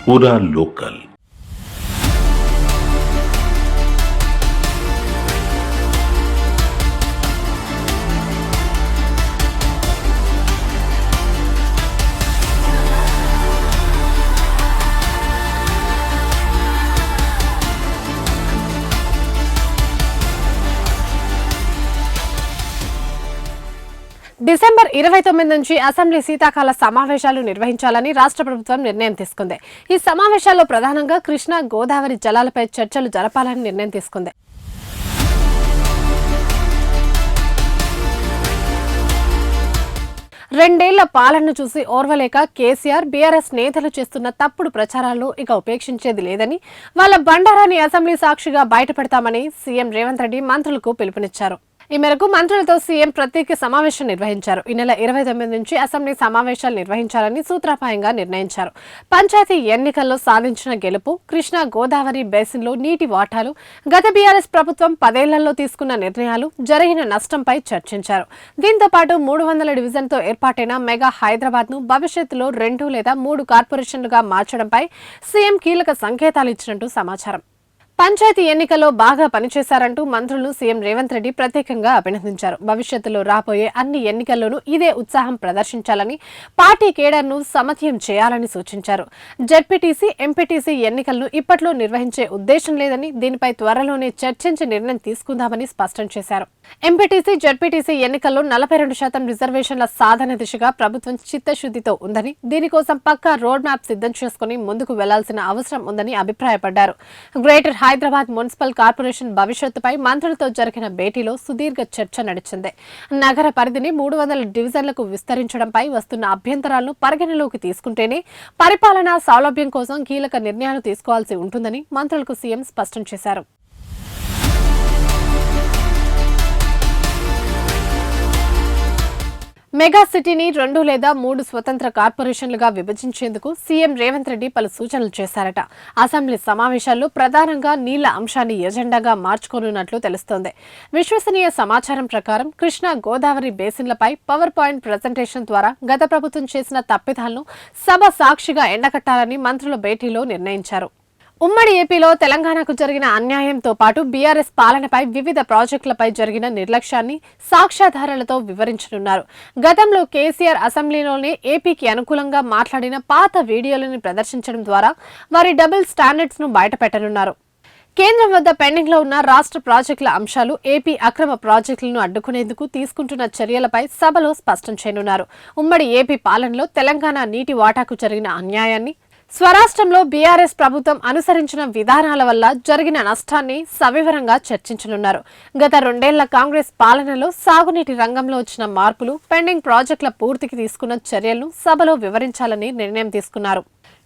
पूरा local. December 29 నుంచి assembly శీతాకాల సమావేశాలు నిర్వహించాలని రాష్ట్ర ప్రభుత్వం నిర్ణయం తీసుకుంది. ఈ సమావేశాల్లో ప్రధానంగా కృష్ణా గోదావరి జలాలపై చర్చలు జరపాలని నిర్ణయం తీసుకుంది. రెండేళ్ల పాలనను చూసి ఓర్వలేక కేసీఆర్, బీఆర్ఎస్ నేతలు చేస్తున్న తప్పుడు ప్రచారాలను ఇక ఉపేక్షించేది లేదని, వాళ్ళ బండారాన్ని అసెంబ్లీ సాక్షిగా బయటపెడతామని సీఎం రేవంత్ రెడ్డి మంత్రులకు పిలుపునిచ్చారు. ఈ మేరకు మంత్రులతో సీఎం ప్రత్యేక సమావేశం నిర్వహించారు. ఈ నెల 29 నుంచి అసెంబ్లీ సమావేశాలు నిర్వహించాలని సూత్రప్రాయంగా నిర్ణయించారు. పంచాయతీ ఎన్నికల్లో సాధించిన గెలుపు, కృష్ణా గోదావరి బేసిన్లో నీటి వాటాలు, గత బీఆర్ఎస్ ప్రభుత్వం 10 ఏళ్లలో తీసుకున్న నిర్ణయాలు, జరిగిన నష్టంపై చర్చించారు. దీంతో పాటు 300 డివిజన్తో ఏర్పాటైన మెగా హైదరాబాద్ ను భవిష్యత్తులో 2 లేదా 3 కార్పొరేషన్లుగా మార్చడంపై సీఎం కీలక సంకేతాలు ఇచ్చినట్టు సమాచారం. పంచాయతీ ఎన్నికల్లో బాగా పనిచేశారంటూ మంత్రులను సీఎం రేవంత్ రెడ్డి ప్రత్యేకంగా అభినందించారు. భవిష్యత్తులో రాబోయే అన్ని ఎన్నికల్లోనూ ఇదే ఉత్సాహం ప్రదర్శించాలని, పార్టీ కేడర్ను సమన్వయం చేయాలని సూచించారు. జెడ్పీటీసీ, ఎంపీటీసీ ఎన్నికలను ఇప్పట్లో నిర్వహించే ఉద్దేశం లేదని, దీనిపై త్వరలోనే చర్చించి నిర్ణయం తీసుకుందామని స్పష్టం చేశారు. ఎంపీటీసీ, జెడ్పీటీసీ ఎన్నికల్లో 42% రిజర్వేషన్ల సాధన దిశగా ప్రభుత్వం చిత్తశుద్దితో ఉందని, దీనికోసం పక్కా రోడ్ మ్యాప్ సిద్ధం చేసుకుని ముందుకు వెళ్లాల్సిన అవసరం ఉందని అభిప్రాయపడ్డారు. గ్రేటర్ హైదరాబాద్ మున్సిపల్ కార్పొరేషన్ భవిష్యత్తుపై మంత్రులతో జరిగిన భేటీలో సుదీర్ఘ చర్చ నడిచింది. నగర పరిధిని 300 డివిజన్లకు విస్తరించడంపై వస్తున్న అభ్యంతరాలను పరిగణలోకి తీసుకుంటేనే పరిపాలనా సౌలభ్యం కోసం కీలక నిర్ణయాలు తీసుకోవాల్సి ఉంటుందని మంత్రులకు సీఎం స్పష్టం చేశారు. మెగా సిటీని 2 లేదా 3 స్వతంత్ర కార్పొరేషన్లుగా విభజించేందుకు సీఎం రేవంత్ రెడ్డి పలు సూచనలు చేశారట. అసెంబ్లీ సమావేశాల్లో ప్రధానంగా నీళ్ల అంశాన్ని ఎజెండాగా మార్చుకోనున్నట్లు తెలుస్తోంది. విశ్వసనీయ సమాచారం ప్రకారం కృష్ణా గోదావరి బేసిన్లపై పవర్ పాయింట్ ప్రజెంటేషన్ ద్వారా గత ప్రభుత్వం చేసిన తప్పిదాలను సభ సాక్షిగా ఎండకట్టాలని మంత్రుల భేటీలో నిర్ణయించారు. ఉమ్మడి ఏపీలో తెలంగాణకు జరిగిన అన్యాయంతో పాటు బీఆర్ఎస్ పాలనపై వివిధ ప్రాజెక్టులపై జరిగిన నిర్లక్ష్యాన్ని సాక్ష్యాధారాలతో వివరించనున్నారు. గతంలో కేసీఆర్ అసెంబ్లీలోనే ఏపీకి అనుకూలంగా మాట్లాడిన పాత వీడియోలను ప్రదర్శించడం ద్వారా వారి డబుల్ స్టాండర్డ్స్ ను బయటపెట్టనున్నారు. కేంద్రం వద్ద పెండింగ్ లో ఉన్న రాష్ట్ర ప్రాజెక్టుల అంశాలు, ఏపీ అక్రమ ప్రాజెక్టులను అడ్డుకునేందుకు తీసుకుంటున్న చర్యలపై సభలో స్పష్టం చేయనున్నారు. ఉమ్మడి ఏపీ పాలనలో తెలంగాణ నీటి వాటాకు జరిగిన అన్యాయాన్ని, స్వరాష్ట్రంలో బీఆర్ఎస్ ప్రభుత్వం అనుసరించిన విధానాల వల్ల జరిగిన నష్టాన్ని సవివరంగా చర్చించనున్నారు. గత 2 ఏళ్ల కాంగ్రెస్ పాలనలో సాగునీటి రంగంలో వచ్చిన మార్పులు, పెండింగ్ ప్రాజెక్టుల పూర్తికి తీసుకున్న చర్యలను సభలో వివరించాలని నిర్ణయం తీసుకున్నారు.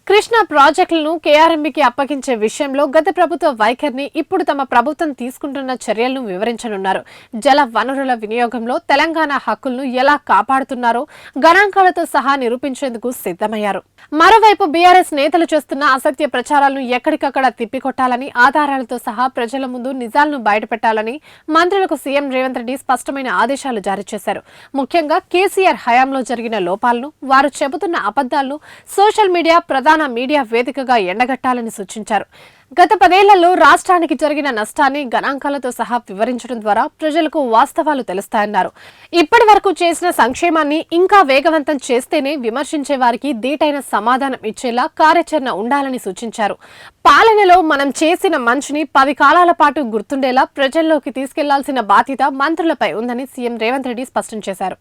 కృష్ణా ప్రాజెక్టులను కేఆర్ఎంబీకి అప్పగించే విషయంలో గత ప్రభుత్వ వైఖరిని, ఇప్పుడు తమ ప్రభుత్వం తీసుకుంటున్న చర్యలను వివరించనున్నారు. జల వనరుల వినియోగంలో తెలంగాణ హక్కులను ఎలా కాపాడుతున్నారో గణాంకాలతో సహా నిరూపించేందుకు సిద్ధమయ్యారు. మరోవైపు బీఆర్ఎస్ నేతలు చేస్తున్న అసత్య ప్రచారాలను ఎక్కడికక్కడ తిప్పికొట్టాలని, ఆధారాలతో సహా ప్రజల ముందు నిజాలను బయటపెట్టాలని మంత్రులకు సీఎం రేవంత్ రెడ్డి స్పష్టమైన ఆదేశాలు జారీ చేశారు. ముఖ్యంగా కేసీఆర్ హయాంలో జరిగిన లోపాలను, వారు చెబుతున్న అబద్దాలను సోషల్ మీడియా, ప్రధాన మీడియా వేదికగా ఎండగట్టాలని సూచించారు. గత 10 ఏళ్లలో రాష్ట్రానికి జరిగిన నష్టాన్ని గణాంకాలతో సహా వివరించడం ద్వారా ప్రజలకు వాస్తవాలు తెలుస్తాయన్నారు. ఇప్పటి వరకు చేసిన సంక్షేమాన్ని ఇంకా వేగవంతం చేస్తేనే విమర్శించే వారికి ధీటైన సమాధానం ఇచ్చేలా కార్యాచరణ ఉండాలని సూచించారు. పాలనలో మనం చేసిన మంచిని 10 కాలాల పాటు గుర్తుండేలా ప్రజల్లోకి తీసుకెళ్లాల్సిన బాధ్యత మంత్రులపై ఉందని సీఎం రేవంత్ రెడ్డి స్పష్టం చేశారు.